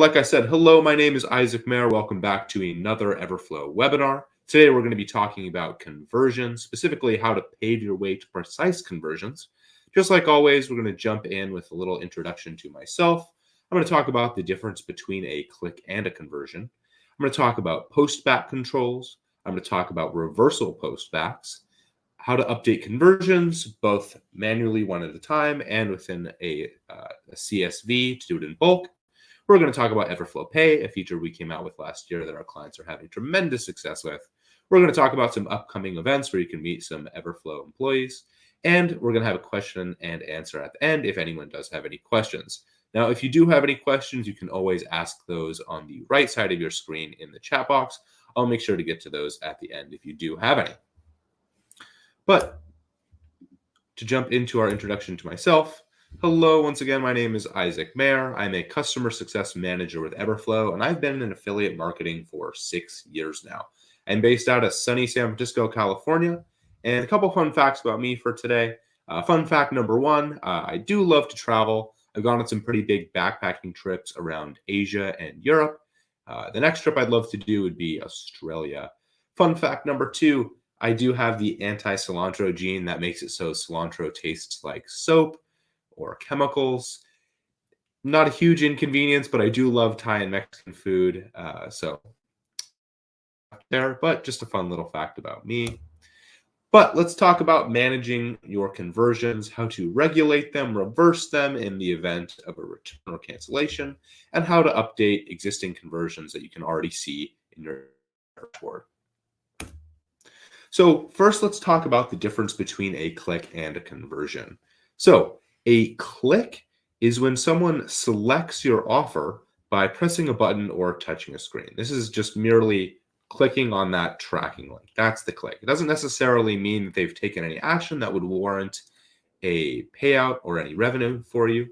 like I said, hello, my name is Isaac Maier. Welcome back to another Everflow webinar. Today, we're going to be talking about conversions, specifically how to pave your way to precise conversions. Just like always, we're going to jump in with a little introduction to myself. I'm going to talk about the difference between a click and a conversion. I'm going to talk about postback controls. I'm going to talk about reversal postbacks, how to update conversions, both manually one at a time and within a CSV to do it in bulk. We're going to talk about Everflow Pay, a feature we came out with last year that our clients are having tremendous success with. We're going to talk about some upcoming events where you can meet some Everflow employees. And we're going to have a question and answer at the end if anyone does have any questions. Now, if you do have any questions, you can always ask those on the right side of your screen in the chat box. I'll make sure to get to those at the end if you do have any. But to jump into our introduction to myself, hello, once again, my name is Isaac Maier. I'm a customer success manager with Everflow, and I've been in affiliate marketing for 6 years now. I'm based out of sunny San Francisco, California. And a couple fun facts about me for today. Fun fact number one, I do love to travel. I've gone on some pretty big backpacking trips around Asia and Europe. The next trip I'd love to do would be Australia. Fun fact number two, I do have the anti-cilantro gene that makes it so cilantro tastes like soap or chemicals. Not a huge inconvenience, but I do love Thai and Mexican food. But just a fun little fact about me. But let's talk about managing your conversions, how to regulate them, reverse them in the event of a return or cancellation, and how to update existing conversions that you can already see in your dashboard. So first, let's talk about the difference between a click and a conversion. So a click is when someone selects your offer by pressing a button or touching a screen. This is just merely clicking on that tracking link. That's the click. It doesn't necessarily mean that they've taken any action that would warrant a payout or any revenue for you.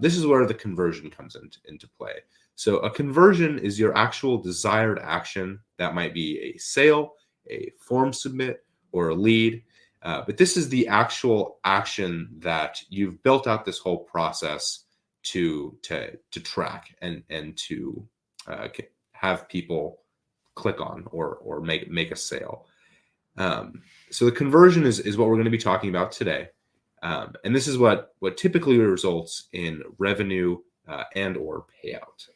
This is where the conversion comes into play. So a conversion is your actual desired action. That might be a sale, a form submit, or a lead. But this is the actual action that you've built out this whole process to track and to have people click on or make a sale. So the conversion is what we're going to be talking about today. And this is what typically results in revenue and or payout.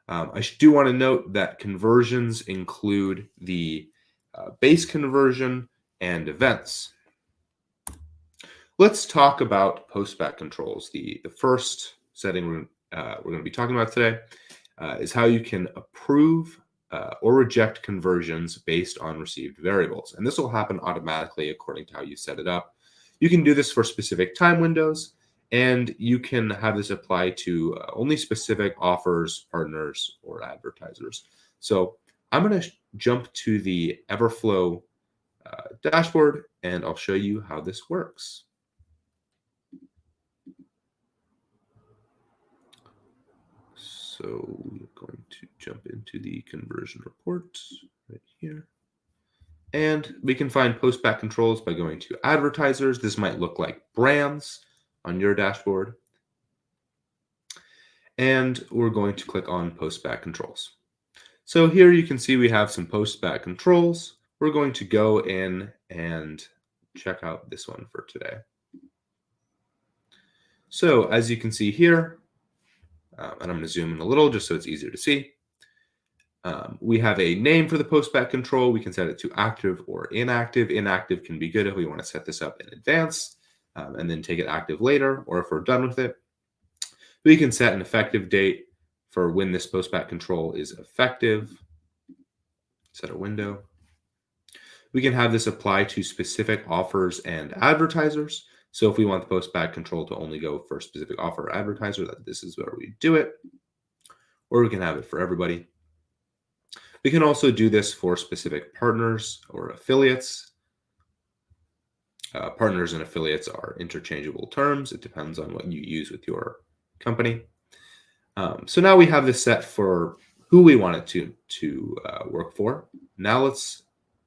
I do want to note that conversions include the base conversion and events. Let's talk about postback controls. The first setting we're going to be talking about today is how you can approve or reject conversions based on received variables. And this will happen automatically according to how you set it up. You can do this for specific time windows, and you can have this apply to only specific offers, partners, or advertisers. So I'm going to jump to the Everflow dashboard, and I'll show you how this works. So we're going to jump into the conversion report right here. And we can find postback controls by going to advertisers. This might look like brands on your dashboard. And we're going to click on postback controls. So here you can see we have some postback controls. We're going to go in and check out this one for today. So as you can see here, and I'm going to zoom in a little just so it's easier to see. We have a name for the postback control. We can set it to active or inactive. Inactive can be good if we want to set this up in advance and then take it active later, or if we're done with it. We can set an effective date for when this postback control is effective. Set a window. We can have this apply to specific offers and advertisers. So if we want the postback control to only go for a specific offer or advertiser, this is where we do it. Or we can have it for everybody. We can also do this for specific partners or affiliates. Partners and affiliates are interchangeable terms. It depends on what you use with your company. So now we have this set for who we want it to work for. Now let's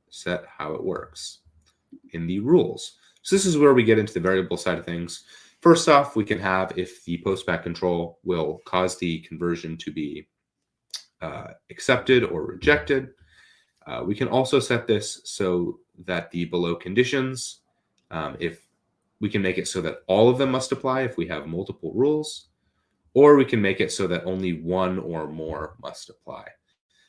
set how it works in the rules. So this is where we get into the variable side of things. First off, we can have if the postback control will cause the conversion to be accepted or rejected. We can also set this so that the below conditions, if we can make it so that all of them must apply if we have multiple rules, or we can make it so that only one or more must apply.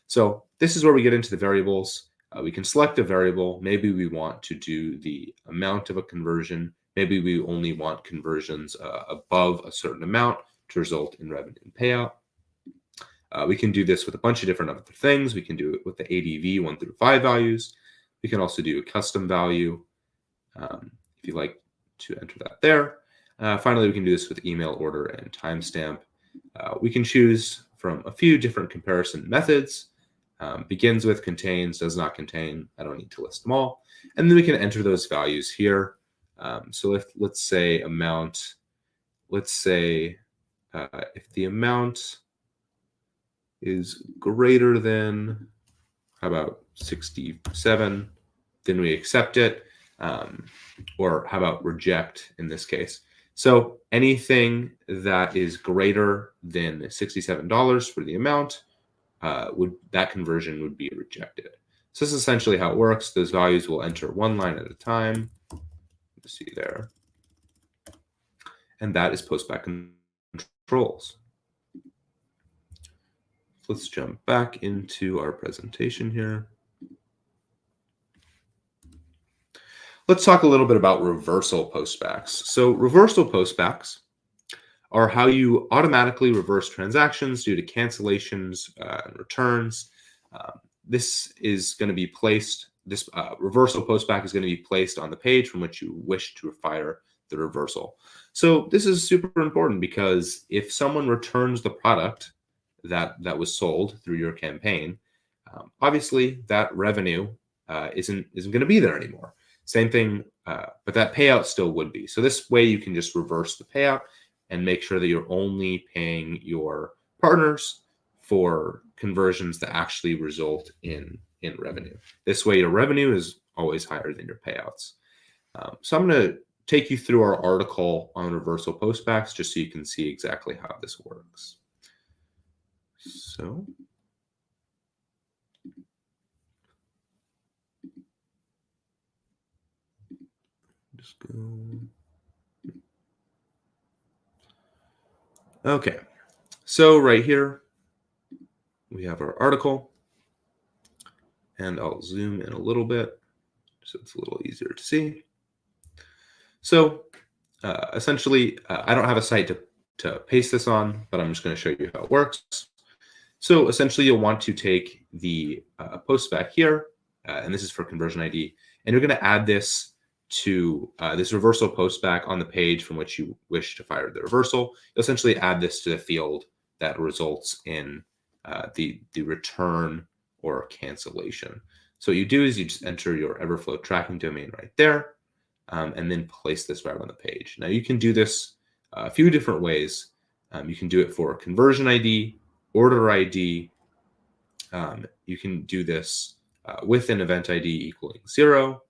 So this is where we get into the variables. We can select a variable. Maybe we want to do the amount of a conversion. Maybe we only want conversions above a certain amount to result in revenue and payout. We can do this with a bunch of different other things. We can do it with the ADV 1 through 5 values. We can also do a custom value if you'd like to enter that there. Finally, we can do this with email order and timestamp. We can choose from a few different comparison methods. Begins with, contains, does not contain. I don't need to list them all. And then we can enter those values here. So if let's say amount, let's say if the amount is greater than, how about 67, then we accept it. Or how about reject in this case? So anything that is greater than $67 for the amount, that conversion would be rejected. So this is essentially how it works. Those values will enter one line at a time. You see there. And that is postback controls. Let's jump back into our presentation here. Let's talk a little bit about reversal postbacks. So reversal postbacks are how you automatically reverse transactions due to cancellations and returns. This is going to be placed, this reversal postback is going to be placed on the page from which you wish to fire the reversal. So this is super important because if someone returns the product that was sold through your campaign, obviously that revenue isn't going to be there anymore. Same thing, but that payout still would be. So this way you can just reverse the payout and make sure that you're only paying your partners for conversions that actually result in revenue. This way your revenue is always higher than your payouts. So I'm going to take you through our article on reversal postbacks just so you can see exactly how this works. So just go. Okay, so right here we have our article, and I'll zoom in a little bit so it's a little easier to see. So essentially, I don't have a site to paste this on, but I'm just going to show you how it works. So essentially, you'll want to take the postback here, and this is for conversion ID, and you're going to add this to this reversal postback on the page from which you wish to fire the reversal. You'll essentially add this to the field that results in the return or cancellation. So what you do is you just enter your Everflow tracking domain right there, and then place this right on the page. Now you can do this a few different ways. You can do it for conversion ID, order ID. You can do this with an event ID equaling 0.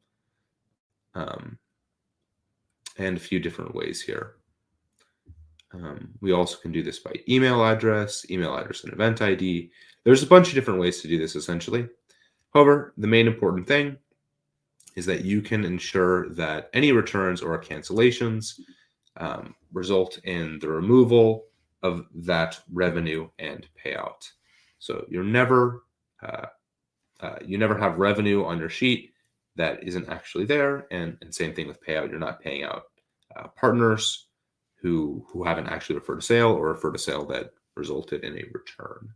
And a few different ways here. We also can do this by email address and event ID. There's a bunch of different ways to do this essentially. However, the main important thing is that you can ensure that any returns or cancellations result in the removal of that revenue and payout. So you never have revenue on your sheet that isn't actually there, and same thing with payout. You're not paying out partners who haven't actually referred a sale or referred a sale that resulted in a return.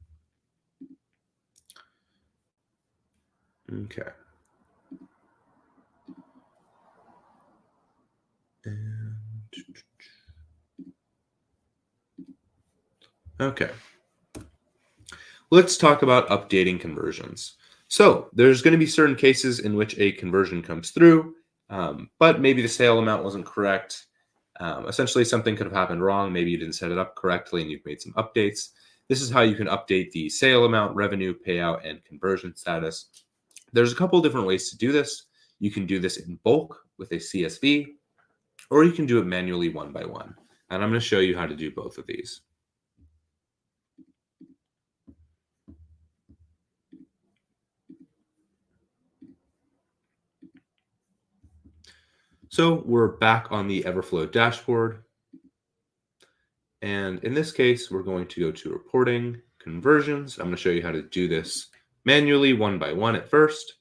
Okay. And okay. Let's talk about updating conversions. So there's going to be certain cases in which a conversion comes through, but maybe the sale amount wasn't correct. Essentially, something could have happened wrong. Maybe you didn't set it up correctly and you've made some updates. This is how you can update the sale amount, revenue, payout, and conversion status. There's a couple different ways to do this. You can do this in bulk with a CSV, or you can do it manually one by one. And I'm going to show you how to do both of these. So we're back on the Everflow dashboard. And in this case, we're going to go to reporting, conversions. I'm going to show you how to do this manually, one by one at first.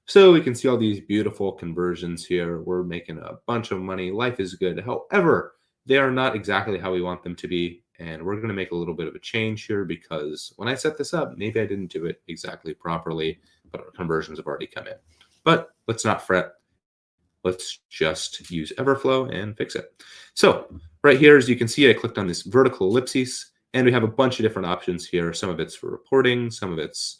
So we can see all these beautiful conversions here. We're making a bunch of money. Life is good. However, they are not exactly how we want them to be. And we're going to make a little bit of a change here because when I set this up, maybe I didn't do it exactly properly, but our conversions have already come in. But let's not fret. Let's just use Everflow and fix it. So right here, as you can see, I clicked on this vertical ellipses, and we have a bunch of different options here. Some of it's for reporting, some of it's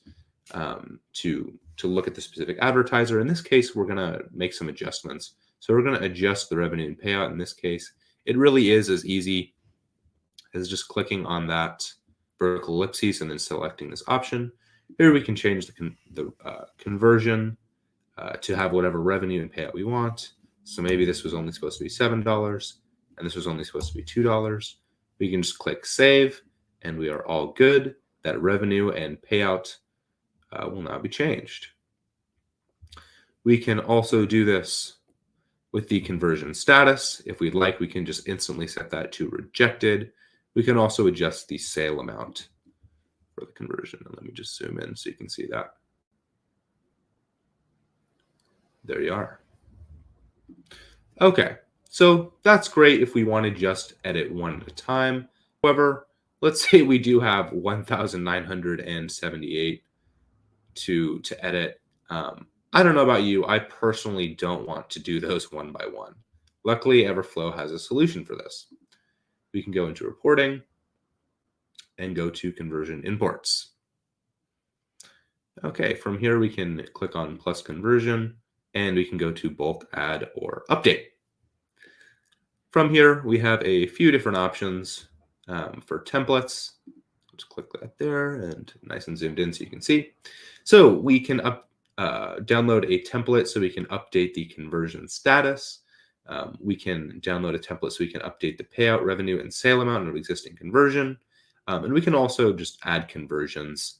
to look at the specific advertiser. In this case, we're going to make some adjustments. So we're going to adjust the revenue and payout. In this case, it really is as easy as just clicking on that vertical ellipses and then selecting this option. Here we can change the conversion to have whatever revenue and payout we want. So maybe this was only supposed to be $7 and this was only supposed to be $2. We can just click save and we are all good. That revenue and payout will now be changed. We can also do this with the conversion status. If we'd like, we can just instantly set that to rejected. We can also adjust the sale amount for the conversion. And let me just zoom in so you can see that. There you are. Okay, so that's great if we want to just edit one at a time. However, let's say we do have 1,978 to edit. I don't know about you. I personally don't want to do those one by one. Luckily, Everflow has a solution for this. We can go into reporting and go to conversion imports. Okay, from here we can click on plus conversion and we can go to bulk add or update. From here, we have a few different options for templates. Just click that there and nice and zoomed in so you can see. So we can download a template so we can update the conversion status. We can download a template so we can update the payout, revenue, and sale amount of existing conversion. And we can also just add conversions.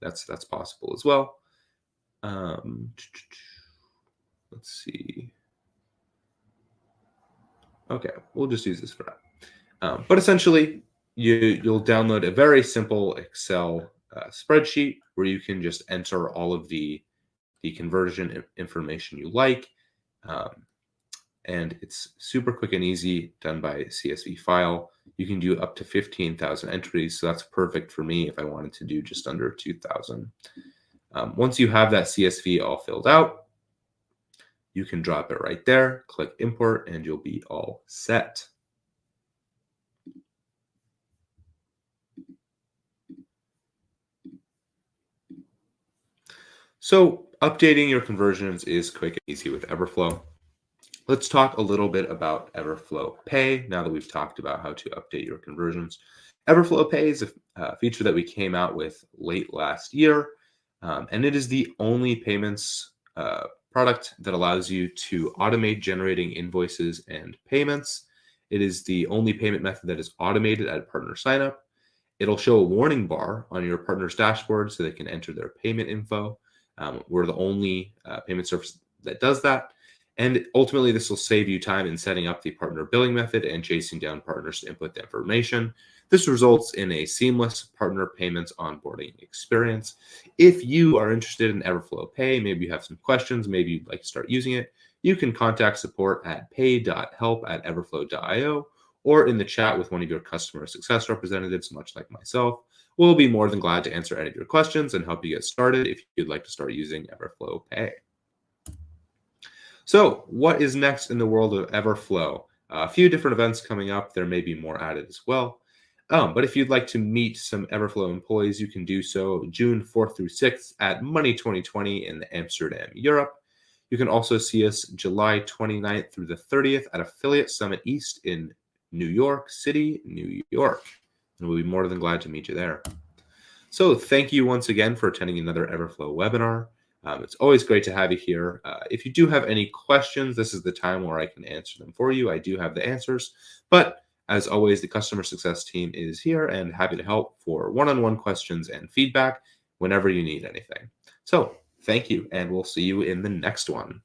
That's possible as well. Let's see. Okay, we'll just use this for now. But essentially, you'll download a very simple Excel spreadsheet where you can just enter all of the conversion information you like. And it's super quick and easy, done by CSV file. You can do up to 15,000 entries, so that's perfect for me if I wanted to do just under 2,000. Once you have that CSV all filled out, you can drop it right there, click import, and you'll be all set. So updating your conversions is quick and easy with Everflow. Let's talk a little bit about Everflow Pay now that we've talked about how to update your conversions. Everflow Pay is a feature that we came out with late last year, and it is the only payments product that allows you to automate generating invoices and payments. It is the only payment method that is automated at partner signup. It'll show a warning bar on your partner's dashboard so they can enter their payment info. We're the only payment service that does that. And ultimately, this will save you time in setting up the partner billing method and chasing down partners to input the information. This results in a seamless partner payments onboarding experience. If you are interested in Everflow Pay, maybe you have some questions, maybe you'd like to start using it, you can contact support at pay.help@everflow.io or in the chat with one of your customer success representatives, much like myself. We'll be more than glad to answer any of your questions and help you get started if you'd like to start using Everflow Pay. So what is next in the world of Everflow? A few different events coming up. There may be more added as well. But if you'd like to meet some Everflow employees, you can do so June 4th through 6th at Money 2020 in Amsterdam, Europe. You can also see us July 29th through the 30th at Affiliate Summit East in New York City, New York. And we'll be more than glad to meet you there. So thank you once again for attending another Everflow webinar. It's always great to have you here. If you do have any questions, this is the time where I can answer them for you. I do have the answers. But as always, the customer success team is here and happy to help for one-on-one questions and feedback whenever you need anything. So thank you, and we'll see you in the next one.